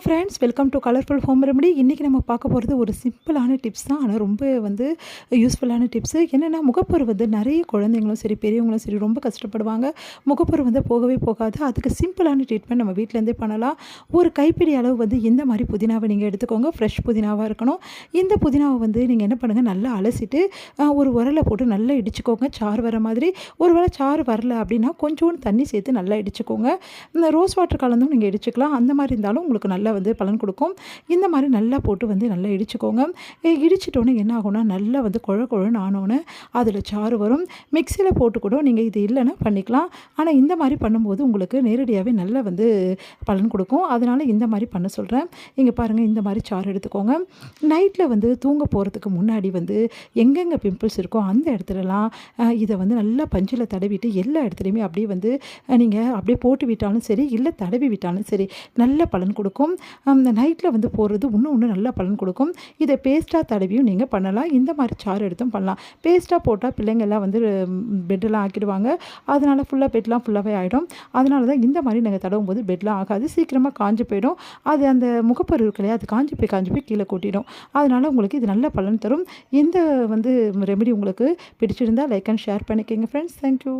Friends, welcome to colourful home remedy. இன்றைக்கி நம்ம பார்க்க போகிறது ஒரு சிம்பிளான டிப்ஸ் தான். ஆனால் ரொம்ப யூஸ்ஃபுல்லான டிப்ஸு. என்னென்னா, முகப்பரு நிறைய குழந்தைங்களும் சரி பெரியவங்களும் சரி ரொம்ப கஷ்டப்படுவாங்க. முகப்பரு போகவே போகாது. அதுக்கு சிம்பிளான ட்ரீட்மெண்ட் நம்ம வீட்டிலேருந்தே பண்ணலாம். ஒரு கைப்பிடி அளவு இந்த மாதிரி புதினாவை நீங்கள் எடுத்துக்கோங்க. ஃப்ரெஷ் புதினாவாக இருக்கணும். இந்த புதினாவை நீங்கள் என்ன பண்ணுங்கள், நல்லா அலசிட்டு ஒரு உரலை போட்டு நல்லா இடிச்சுக்கோங்க, சாறு வர மாதிரி. ஒரு வேளை சாறு வரல அப்படின்னா கொஞ்சோண்டு தண்ணி சேர்த்து நல்லா இடிச்சுக்கோங்க. இந்த ரோஸ் வாட்டர் கலந்தும் நீங்கள் இடிச்சுக்கலாம். அந்த மாதிரி இருந்தாலும் உங்களுக்கு நல்லா பலன் கொடுக்கும். இந்த மாதிரி நல்லா போட்டு நல்லா இடிச்சுக்கோங்க. இடிச்சிட்டோன்னே என்ன ஆகும்னா, நல்லா குழ குழன்னு ஆனோன்னே அதில் சாறு வரும். மிக்சியில் போட்டு கூட நீங்கள் இது இல்லைன்னா பண்ணிக்கலாம். ஆனால் இந்த மாதிரி பண்ணும்போது உங்களுக்கு நேரடியாகவே நல்லா பலன் கொடுக்கும். அதனால் இந்த மாதிரி பண்ண சொல்கிறேன். இங்கே பாருங்கள், இந்த மாதிரி சாறு எடுத்துக்கோங்க. நைட்டில் தூங்க போகிறதுக்கு முன்னாடி எங்கெங்கே பிம்பிள்ஸ் இருக்கோ அந்த இடத்துலலாம் இதை நல்லா பஞ்சில் தடவிட்டு எல்லா இடத்துலையுமே அப்படியே நீங்கள் அப்படியே போட்டு விட்டாலும் சரி, இல்லை தடவி விட்டாலும் சரி, நல்ல பலன் கொடுக்கும். அந்த நைட்டில் போடுறது இன்னும் நல்லா பலன் கொடுக்கும். இதை பேஸ்ட்டாக தடவியும் நீங்கள் பண்ணலாம். இந்த மாதிரி சாறு எடுத்தும் பண்ணலாம். பேஸ்ட்டாக போட்டால் பிள்ளைங்கள்லாம் பெட்டெல்லாம் ஆக்கிடுவாங்க. அதனால் பெட்லாம் ஃபுல்லாகவே ஆகிடும். அதனால தான் இந்த மாதிரி நீங்கள் தடவும் போது பெட்லாம் ஆகாது, சீக்கிரமாக காஞ்சி போயிடும். அது அந்த முகப்பரு இருக்கு இல்லையா, அது காஞ்சி போய் கீழே கொட்டிடும். அதனால் உங்களுக்கு இது நல்ல பலன் தரும். இந்த ரெமெடி உங்களுக்கு பிடிச்சிருந்தால் லைக் அண்ட் ஷேர் பண்ணிக்கோங்க ஃப்ரெண்ட்ஸ். தேங்க்யூ.